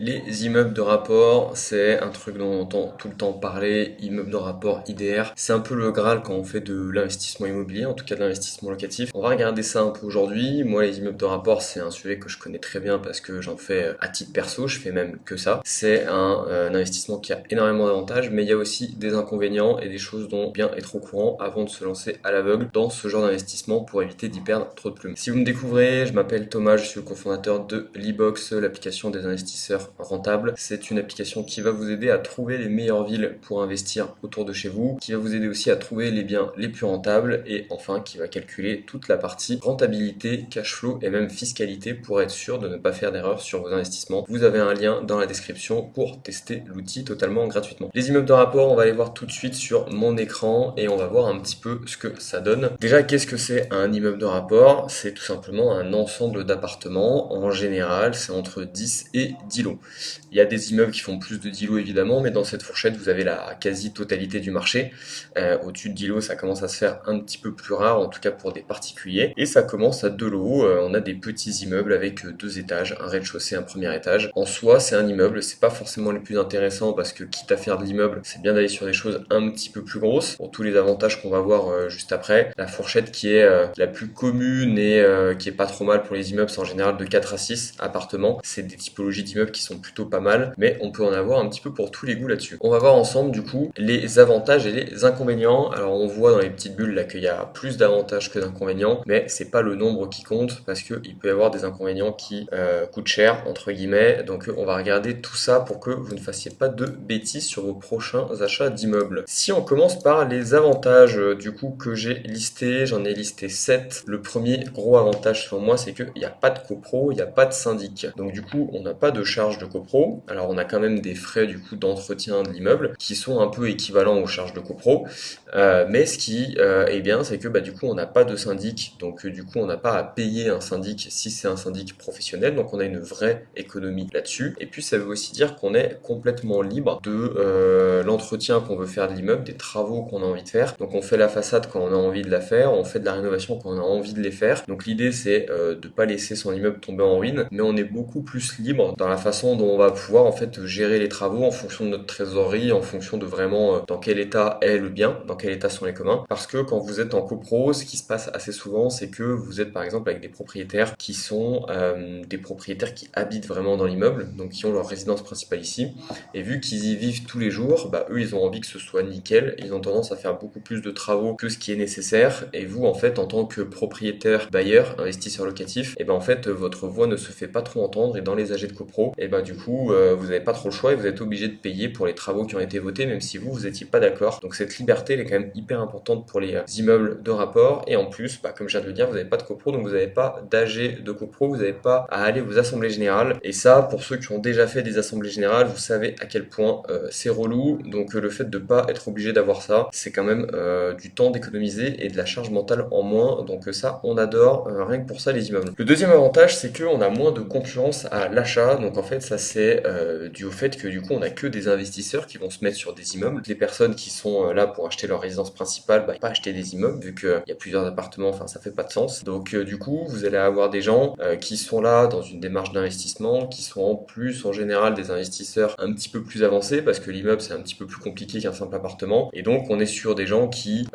Les immeubles de rapport, c'est un truc dont on entend tout le temps parler, immeubles de rapport IDR. C'est un peu le Graal quand on fait de l'investissement immobilier, en tout cas de l'investissement locatif. On va regarder ça un peu aujourd'hui. Moi, les immeubles de rapport, c'est un sujet que je connais très bien parce que j'en fais à titre perso, je fais même que ça. C'est un investissement qui a énormément d'avantages, mais il y a aussi des inconvénients et des choses dont bien être au courant avant de se lancer à l'aveugle dans ce genre d'investissement pour éviter d'y perdre trop de plumes. Si vous me découvrez, je m'appelle Thomas, je suis le cofondateur de l'e-box, l'application des investisseurs rentable. C'est une application qui va vous aider à trouver les meilleures villes pour investir autour de chez vous, qui va vous aider aussi à trouver les biens les plus rentables et enfin qui va calculer toute la partie rentabilité, cash flow et même fiscalité pour être sûr de ne pas faire d'erreur sur vos investissements. Vous avez un lien dans la description pour tester l'outil totalement gratuitement. Les immeubles de rapport, on va les voir tout de suite sur mon écran et on va voir un petit peu ce que ça donne. Déjà, qu'est-ce que c'est un immeuble de rapport? C'est tout simplement un ensemble d'appartements. En général, c'est entre 10 et 10 lots. Il y a des immeubles qui font plus de 10 lots évidemment, mais dans cette fourchette, vous avez la quasi-totalité du marché. Au-dessus de 10 lots, ça commence à se faire un petit peu plus rare, en tout cas pour des particuliers. Et ça commence à 2 lots. On a des petits immeubles avec 2 étages, un rez-de-chaussée, un premier étage. En soi, c'est un immeuble, c'est pas forcément les plus intéressants parce que quitte à faire de l'immeuble, c'est bien d'aller sur des choses un petit peu plus grosses pour tous les avantages qu'on va voir juste après. La fourchette qui est la plus commune et qui est pas trop mal pour les immeubles, c'est en général de 4 à 6 appartements. C'est des typologies d'immeubles qui sont plutôt pas mal, mais on peut en avoir un petit peu pour tous les goûts là-dessus. On va voir ensemble du coup les avantages et les inconvénients. Alors on voit dans les petites bulles là qu'il y a plus d'avantages que d'inconvénients, mais c'est pas le nombre qui compte parce qu'il peut y avoir des inconvénients qui coûtent cher entre guillemets. Donc on va regarder tout ça pour que vous ne fassiez pas de bêtises sur vos prochains achats d'immeubles. Si on commence par les avantages du coup que j'ai listés, j'en ai listé 7. Le premier gros avantage selon moi, c'est qu'il n'y a pas de copro, il n'y a pas de syndic. Donc du coup, on n'a pas de charge de copro. Alors on a quand même des frais du coup d'entretien de l'immeuble qui sont un peu équivalents aux charges de copro. Mais ce qui est bien, c'est que du coup, on n'a pas de syndic. Donc du coup, on n'a pas à payer un syndic si c'est un syndic professionnel. Donc on a une vraie économie là-dessus. Et puis ça veut aussi dire qu'on est complètement libre de l'entretien qu'on veut faire de l'immeuble, des travaux qu'on a envie de faire. Donc on fait la façade quand on a envie de la faire, on fait de la rénovation quand on a envie de les faire. Donc l'idée c'est de pas laisser son immeuble tomber en ruine, mais on est beaucoup plus libre dans la façon dont on va pouvoir en fait gérer les travaux en fonction de notre trésorerie, en fonction de vraiment dans quel état est le bien, dans quel état sont les communs. Parce que quand vous êtes en copro, ce qui se passe assez souvent, c'est que vous êtes par exemple avec des propriétaires qui sont des propriétaires qui habitent vraiment dans l'immeuble, donc qui ont leur résidence principale ici. Et vu qu'ils y vivent tous les jours, eux ils ont envie que ce soit nickel, ils ont tendance à faire beaucoup plus de travaux que ce qui est nécessaire. Et vous en fait en tant que propriétaire, bailleur, investisseur locatif, et en fait votre voix ne se fait pas trop entendre et dans les AG de copro, et du coup vous n'avez pas trop le choix et vous êtes obligé de payer pour les travaux qui ont été votés même si vous étiez pas d'accord. Donc cette liberté elle est quand même hyper importante pour les immeubles de rapport et en plus comme je viens de le dire vous n'avez pas de copro donc vous n'avez pas d'AG de copro, vous n'avez pas à aller aux assemblées générales et ça pour ceux qui ont déjà fait des assemblées générales vous savez à quel point c'est relou. Donc le fait de pas être obligé d'avoir ça c'est quand même du temps d'économiser et de la charge mentale en moins, donc ça on adore rien que pour ça les immeubles. Le deuxième avantage c'est qu'on a moins de concurrence à l'achat, donc en fait ça c'est dû au fait que du coup on a que des investisseurs qui vont se mettre sur des immeubles. Les personnes qui sont là pour acheter leur résidence principale, pas acheter des immeubles vu qu'il y a plusieurs appartements, enfin ça fait pas de sens. Donc du coup vous allez avoir des gens qui sont là dans une démarche d'investissement, qui sont en plus en général des investisseurs un petit peu plus avancés parce que l'immeuble c'est un petit peu plus compliqué qu'un simple appartement et donc on est sur des gens qui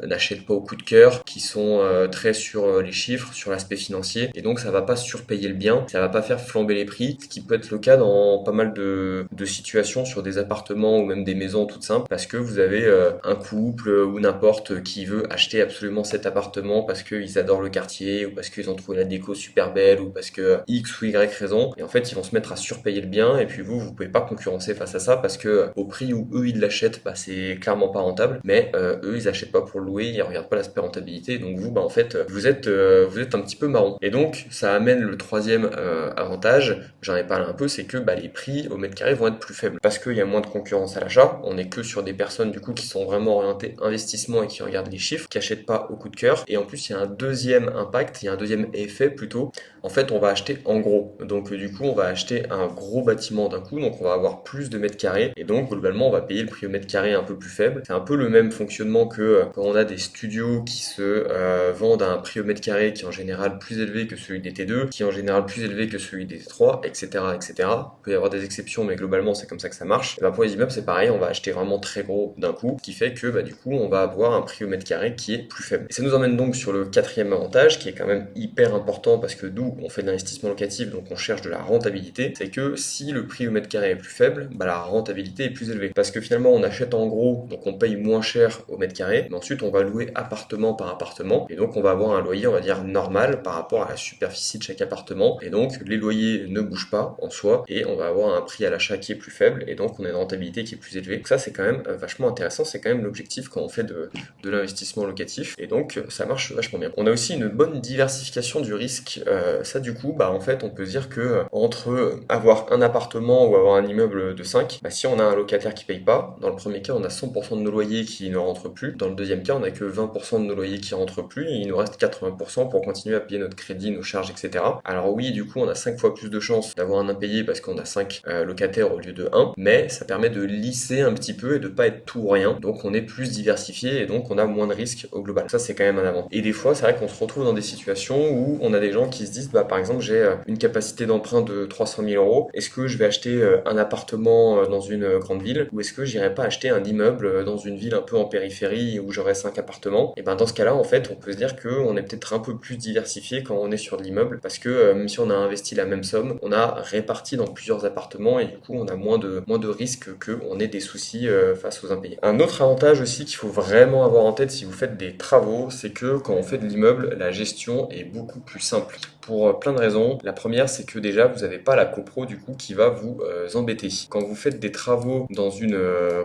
n'achètent pas au coup de cœur, qui sont très sur les chiffres, sur l'aspect financier et donc ça va pas surpayer le bien, ça va pas faire flamber les prix, ce qui peut être le cas dans pas mal de situations sur des appartements ou même des maisons toutes simples parce que vous avez un couple ou n'importe qui veut acheter absolument cet appartement parce qu'ils adorent le quartier ou parce qu'ils ont trouvé la déco super belle ou parce que X ou Y raison et en fait ils vont se mettre à surpayer le bien et puis vous pouvez pas concurrencer face à ça parce que au prix où eux ils l'achètent c'est clairement pas rentable mais eux ils achètent pas pour le louer, ils regardent pas l'aspect rentabilité donc vous en fait vous êtes un petit peu marron et donc ça amène le troisième avantage, j'en ai parlé un peu, c'est que les prix au mètre carré vont être plus faibles parce qu'il y a moins de concurrence à l'achat, on est que sur des personnes du coup qui sont vraiment orientées investissement et qui regardent les chiffres, qui achètent pas au coup de cœur et en plus il y a un deuxième impact, il y a un deuxième effet plutôt, en fait on va acheter en gros, donc du coup on va acheter un gros bâtiment d'un coup, donc on va avoir plus de mètres carrés et donc globalement on va payer le prix au mètre carré un peu plus faible. C'est un peu le même fonctionnement que quand on a des studios qui se vendent à un prix au mètre carré qui est en général plus élevé que celui des T2, qui est en général plus élevé que celui des T3, etc. etc. Il peut y avoir des exceptions, mais globalement c'est comme ça que ça marche. Et bah, pour les immeubles c'est pareil, on va acheter vraiment très gros d'un coup, ce qui fait que bah, du coup on va avoir un prix au mètre carré qui est plus faible. Et ça nous emmène donc sur le quatrième avantage, qui est quand même hyper important parce que d'où on fait de l'investissement locatif, donc on cherche de la rentabilité, c'est que si le prix au mètre carré est plus faible, bah, la rentabilité est plus élevée. Parce que finalement on achète en gros, donc on paye moins cher au mètre carré, mais ensuite on va louer appartement par appartement, et donc on va avoir un loyer on va dire normal par rapport à la superficie de chaque appartement, et donc les loyers ne bougent pas en soi, et on va avoir un prix à l'achat qui est plus faible, et donc on a une rentabilité qui est plus élevée. Donc ça c'est quand même vachement intéressant, c'est quand même l'objectif quand on fait de l'investissement locatif, et donc ça marche vachement bien. On a aussi une bonne diversification du risque. Ça du coup, bah en fait on peut se dire que entre avoir un appartement ou avoir un immeuble de 5, bah, si on a un locataire qui paye pas, dans le premier cas on a 100% de nos loyers qui ne rentrent plus, dans le deuxième cas on a que 20% de nos loyers qui rentrent plus, et il nous reste 80% pour continuer à payer notre crédit, nos charges, etc. Alors oui, du coup on a 5 fois plus de chances d'avoir un impayé parce qu'on a 5 locataires au lieu de 1, mais ça permet de lisser un petit peu et de pas être tout ou rien, donc on est plus diversifié et donc on a moins de risques au global. Ça c'est quand même un avant. Et des fois c'est vrai qu'on se retrouve dans des situations où on a des gens qui se disent bah par exemple j'ai une capacité d'emprunt de 300 000 euros, est-ce que je vais acheter un appartement dans une grande ville ou est-ce que j'irai pas acheter un immeuble dans une ville un peu en périphérie où j'aurai 5 appartements? Et ben dans ce cas-là en fait on peut se dire qu'on est peut-être un peu plus diversifié quand on est sur de l'immeuble parce que même si on a investi la même somme, on a réparti dans plusieurs appartements et du coup on a moins de risques qu'on ait des soucis face aux impayés. Un autre avantage aussi qu'il faut vraiment avoir en tête si vous faites des travaux, c'est que quand on fait de l'immeuble, la gestion est beaucoup plus simple. Pour plein de raisons. La première, c'est que déjà, vous n'avez pas la copro du coup qui va vous embêter. Quand vous faites des travaux dans une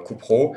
copro,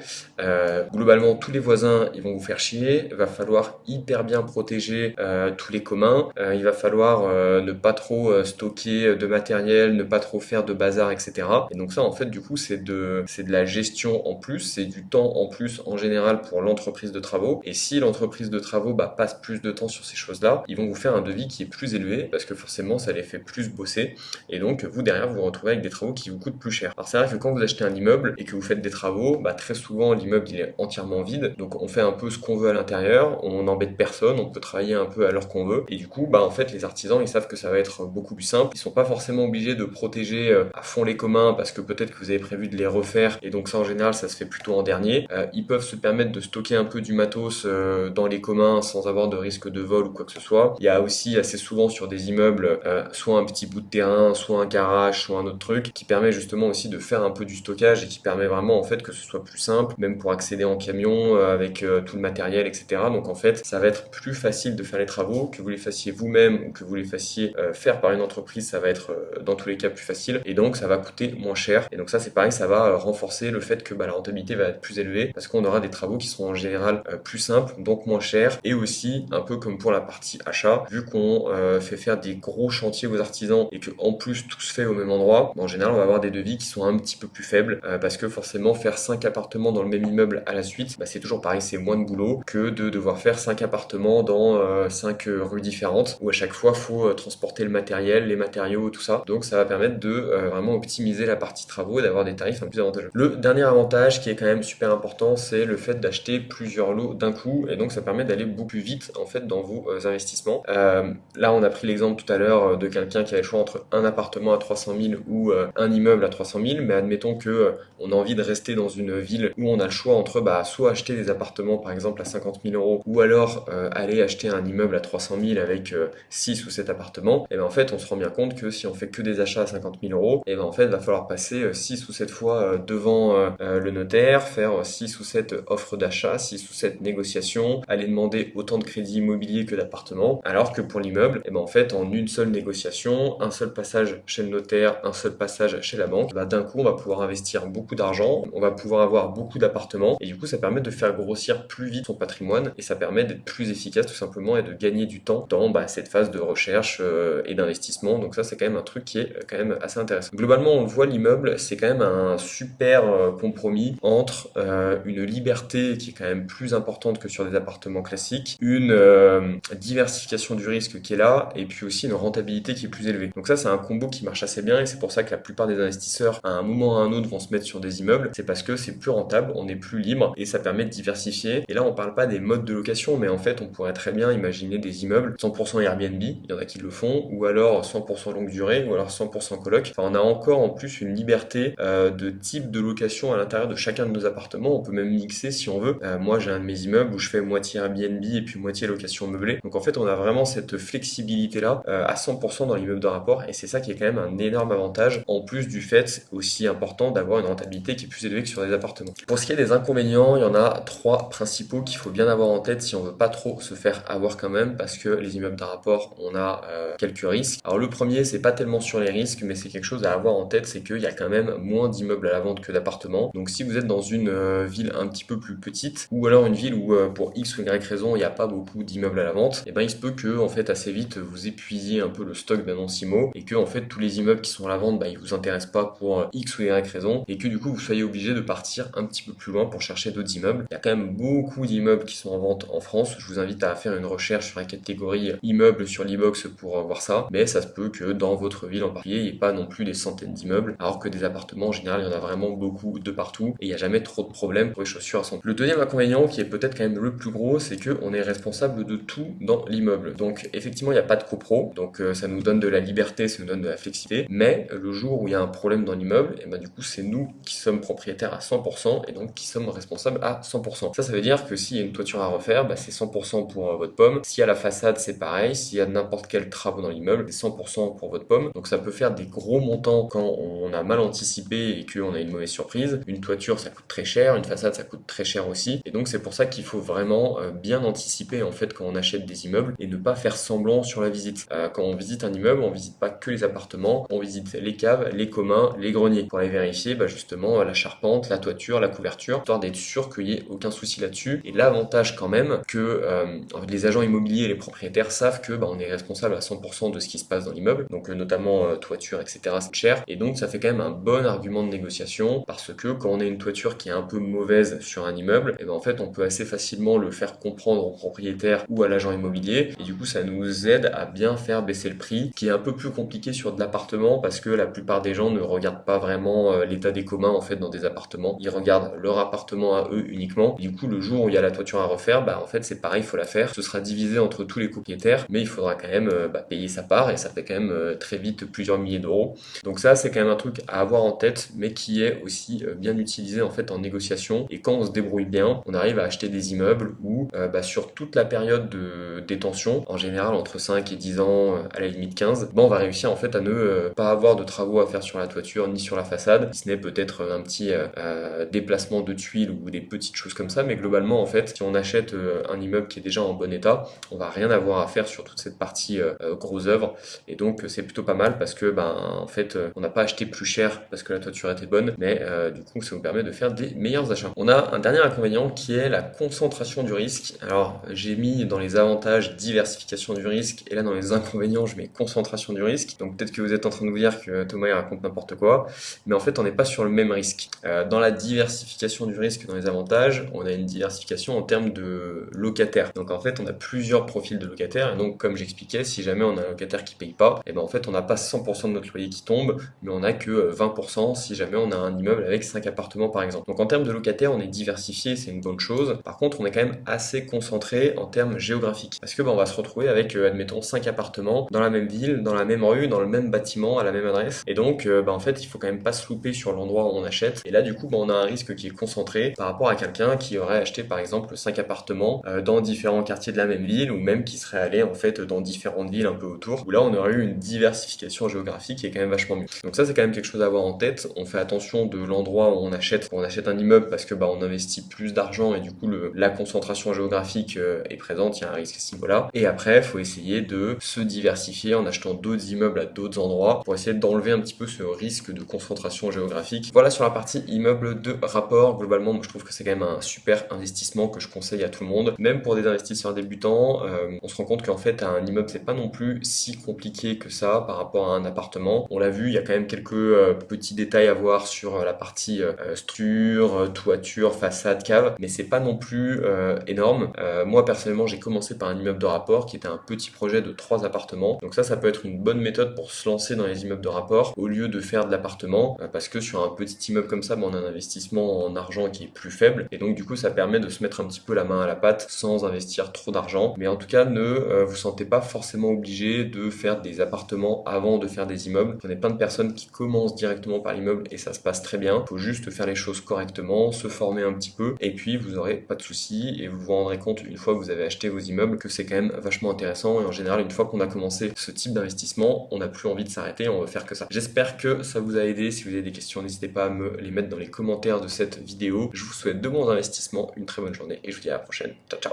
globalement, tous les voisins, ils vont vous faire chier. Il va falloir hyper bien protéger tous les communs. Il va falloir ne pas trop stocker de matériel, ne pas trop faire de bazar, etc. Et donc ça, en fait, du coup, c'est de la gestion en plus, c'est du temps en plus en général pour l'entreprise de travaux. Et si l'entreprise de travaux passe plus de temps sur ces choses-là, ils vont vous faire un devis qui est plus élevé parce que forcément ça les fait plus bosser et donc vous derrière vous vous retrouvez avec des travaux qui vous coûtent plus cher. Alors c'est vrai que quand vous achetez un immeuble et que vous faites des travaux, très souvent l'immeuble il est entièrement vide, donc on fait un peu ce qu'on veut à l'intérieur, on n'embête personne, on peut travailler un peu à l'heure qu'on veut et du coup en fait les artisans ils savent que ça va être beaucoup plus simple, ils sont pas forcément obligés de protéger à fond les communs parce que peut-être que vous avez prévu de les refaire et donc ça en général ça se fait plutôt en dernier. Ils peuvent se permettre de stocker un peu du matos dans les communs sans avoir de risque de vol ou quoi que ce soit. Il y a aussi assez souvent sur des immeubles, soit un petit bout de terrain, soit un garage, soit un autre truc, qui permet justement aussi de faire un peu du stockage et qui permet vraiment en fait que ce soit plus simple, même pour accéder en camion avec tout le matériel, etc. Donc en fait, ça va être plus facile de faire les travaux, que vous les fassiez vous-même ou que vous les fassiez faire par une entreprise, ça va être dans tous les cas plus facile et donc ça va coûter moins cher. Et donc ça c'est pareil, ça va renforcer le fait que la rentabilité va être plus élevée parce qu'on aura des travaux qui seront en général plus simples, donc moins chers et aussi un peu comme pour la partie achat, vu qu'on fait faire des gros chantiers aux artisans et que en plus tout se fait au même endroit, en général on va avoir des devis qui sont un petit peu plus faibles parce que forcément faire 5 appartements dans le même immeuble à la suite, c'est toujours pareil, c'est moins de boulot que de devoir faire 5 appartements dans 5 rues différentes où à chaque fois faut transporter le matériel, les matériaux, tout ça. Donc ça va permettre de vraiment optimiser la partie travaux et d'avoir des tarifs un peu plus avantageux. Le dernier avantage qui est quand même super important, c'est le fait d'acheter plusieurs lots d'un coup et donc ça permet d'aller beaucoup plus vite en fait dans vos investissements. Là on a pris l'exemple tout à l'heure de quelqu'un qui avait le choix entre un appartement à 300 000 ou un immeuble à 300 000, mais admettons que on a envie de rester dans une ville où on a le choix entre soit acheter des appartements par exemple à 50 000 euros ou alors aller acheter un immeuble à 300 000 avec 6 ou 7 appartements, et en fait on se rend bien compte que si on fait que des achats à 50 000 euros, et en fait il va falloir passer 6 ou 7 fois devant le notaire, faire 6 ou 7 offres d'achat, 6 ou 7 négociations, aller demander autant de crédit immobilier que d'appartements, alors que pour l'immeuble, en fait en une seule négociation, un seul passage chez le notaire, un seul passage chez la banque, d'un coup on va pouvoir investir beaucoup d'argent, on va pouvoir avoir beaucoup d'appartements et du coup ça permet de faire grossir plus vite son patrimoine et ça permet d'être plus efficace tout simplement et de gagner du temps dans cette phase de recherche et d'investissement. Donc ça c'est quand même un truc qui est quand même assez intéressant. Globalement on le voit, l'immeuble c'est quand même un super compromis entre une liberté qui est quand même plus importante que sur des appartements classiques, une diversification du risque qui est là et puis puis aussi une rentabilité qui est plus élevée. Donc ça, c'est un combo qui marche assez bien et c'est pour ça que la plupart des investisseurs, à un moment ou à un autre, vont se mettre sur des immeubles. C'est parce que c'est plus rentable, on est plus libre et ça permet de diversifier. Et là, on parle pas des modes de location, mais en fait, on pourrait très bien imaginer des immeubles 100% Airbnb, il y en a qui le font, ou alors 100% longue durée, ou alors 100% coloc. Enfin, on a encore en plus une liberté de type de location à l'intérieur de chacun de nos appartements. On peut même mixer si on veut. Moi, j'ai un de mes immeubles où je fais moitié Airbnb et puis moitié location meublée. Donc en fait, on a vraiment cette flexibilité-là à 100% dans l'immeuble de rapport et c'est ça qui est quand même un énorme avantage, en plus du fait aussi important d'avoir une rentabilité qui est plus élevée que sur des appartements. Pour ce qui est des inconvénients, il y en a trois principaux qu'il faut bien avoir en tête si on veut pas trop se faire avoir quand même, parce que les immeubles de rapport, on a quelques risques. Alors le premier, c'est pas tellement sur les risques, mais c'est quelque chose à avoir en tête, c'est qu'il y a quand même moins d'immeubles à la vente que d'appartements. Donc si vous êtes dans une ville un petit peu plus petite, ou alors une ville où pour X ou Y raison, il n'y a pas beaucoup d'immeubles à la vente, et ben il se peut que en fait assez vite vous épuisiez un peu le stock d'annonces IMO et que en fait tous les immeubles qui sont à la vente, ils vous intéressent pas pour X ou Y raison et que du coup vous soyez obligé de partir un petit peu plus loin pour chercher d'autres immeubles. Il y a quand même beaucoup d'immeubles qui sont en vente en France. Je vous invite à faire une recherche sur la catégorie immeubles sur l'e-box pour voir ça, mais ça se peut que dans votre ville en particulier, il n'y ait pas non plus des centaines d'immeubles, alors que des appartements en général, il y en a vraiment beaucoup de partout et il n'y a jamais trop de problèmes pour les chaussures à son. Le deuxième inconvénient qui est peut-être quand même le plus gros, c'est que on est responsable de tout dans l'immeuble. Donc effectivement, il n'y a pas de copro, donc ça nous donne de la liberté, ça nous donne de la flexibilité, mais le jour où il y a un problème dans l'immeuble, et ben du coup, c'est nous qui sommes propriétaires à 100% et donc qui sommes responsables à 100%. Ça veut dire que s'il y a une toiture à refaire, c'est 100% pour votre pomme. S'il y a la façade, c'est pareil. S'il y a n'importe quel travaux dans l'immeuble, c'est 100% pour votre pomme. Donc ça peut faire des gros montants quand on a mal anticipé et qu'on a une mauvaise surprise. Une toiture, ça coûte très cher. Une façade, ça coûte très cher aussi. Et donc c'est pour ça qu'il faut vraiment bien anticiper en fait quand on achète des immeubles et ne pas faire semblant sur la visite. Quand on visite un immeuble, on visite pas que les appartements, on visite les caves, les communs, les greniers pour aller vérifier justement la charpente, la toiture, la couverture, histoire d'être sûr qu'il n'y ait aucun souci là-dessus. Et l'avantage quand même que les agents immobiliers et les propriétaires savent que on est responsable à 100% de ce qui se passe dans l'immeuble, donc notamment toiture, etc. c'est cher. Et donc ça fait quand même un bon argument de négociation parce que quand on a une toiture qui est un peu mauvaise sur un immeuble, et en fait on peut assez facilement le faire comprendre au propriétaire ou à l'agent immobilier et du coup ça nous aide à bien faire baisser le prix, qui est un peu plus compliqué sur de l'appartement parce que la plupart des gens ne regardent pas vraiment l'état des communs en fait dans des appartements, ils regardent leur appartement à eux uniquement. Et du coup le jour où il y a la toiture à refaire, en fait c'est pareil, il faut la faire, ce sera divisé entre tous les propriétaires, mais il faudra quand même payer sa part et ça fait quand même très vite plusieurs milliers d'euros. Donc ça c'est quand même un truc à avoir en tête, mais qui est aussi bien utilisé en fait en négociation. Et quand on se débrouille bien, on arrive à acheter des immeubles où sur toute la période de détention, en général entre 5 et 10 ans, à la limite 15, on va réussir en fait à ne pas avoir de travaux à faire sur la toiture ni sur la façade, si ce n'est peut-être un petit déplacement de tuiles ou des petites choses comme ça, mais globalement en fait si on achète un immeuble qui est déjà en bon état, on va rien avoir à faire sur toute cette partie gros œuvre et donc c'est plutôt pas mal parce que en fait on n'a pas acheté plus cher parce que la toiture était bonne, mais du coup ça nous permet de faire des meilleurs achats. On a un dernier inconvénient qui est la concentration du risque. Alors j'ai mis dans les avantages diversification du risque et là dans les inconvénients je mets concentration du risque, donc peut-être que vous êtes en train de vous dire que Thomas il raconte n'importe quoi, mais en fait on n'est pas sur le même risque. Dans la diversification du risque, dans les avantages, on a une diversification en termes de locataires. Donc en fait on a plusieurs profils de locataires et donc comme j'expliquais, si jamais on a un locataire qui paye pas, et en fait on n'a pas 100% de notre loyer qui tombe, mais on a que 20% si jamais on a un immeuble avec 5 appartements par exemple. Donc en termes de locataires on est diversifié, c'est une bonne chose. Par contre on est quand même assez concentré en termes géographiques parce que on va se retrouver avec admettons 5 appartements dans la même ville, dans la même rue, dans le même bâtiment, à la même adresse, et donc en fait il faut quand même pas se louper sur l'endroit où on achète, et là du coup on a un risque qui est concentré par rapport à quelqu'un qui aurait acheté par exemple 5 appartements dans différents quartiers de la même ville, ou même qui serait allé en fait dans différentes villes un peu autour, où là on aurait eu une diversification géographique qui est quand même vachement mieux. Donc ça c'est quand même quelque chose à avoir en tête. On fait attention de l'endroit où on achète. On achète un immeuble parce que on investit plus d'argent et du coup la concentration géographique est présente, il y a un risque à ce niveau-là. Et après il faut essayer de se diversifier en achetant d'autres immeubles à d'autres endroits pour essayer d'enlever un petit peu ce risque de concentration géographique. Voilà sur la partie immeuble de rapport. Globalement moi je trouve que c'est quand même un super investissement que je conseille à tout le monde, même pour des investisseurs débutants. On se rend compte qu'en fait un immeuble c'est pas non plus si compliqué que ça par rapport à un appartement. On l'a vu, il y a quand même quelques petits détails à voir sur la partie structure, toiture, façade, cave, mais c'est pas non plus énorme. Moi personnellement j'ai commencé par un immeuble de rapport qui était un petit projet de 3 appartements. Donc ça peut être une bonne méthode pour se lancer dans les immeubles de rapport au lieu de faire de l'appartement, parce que sur un petit immeuble comme ça, on a un investissement en argent qui est plus faible, et donc du coup ça permet de se mettre un petit peu la main à la pâte sans investir trop d'argent. Mais en tout cas, ne vous sentez pas forcément obligé de faire des appartements avant de faire des immeubles. On a plein de personnes qui commencent directement par l'immeuble et ça se passe très bien. Il faut juste faire les choses correctement, se former un petit peu, et puis vous aurez pas de soucis et vous vous rendrez compte une fois que vous avez acheté vos immeubles que c'est quand même vachement intéressant. Et en général, une fois qu'on a commencé ce type d'investissement, on n'a plus envie de s'arrêter, on veut faire que ça. J'espère que ça vous a aidé. Si vous avez des questions, n'hésitez pas à me les mettre dans les commentaires de cette vidéo. Je vous souhaite de bons investissements, une très bonne journée et je vous dis à la prochaine. Ciao ciao.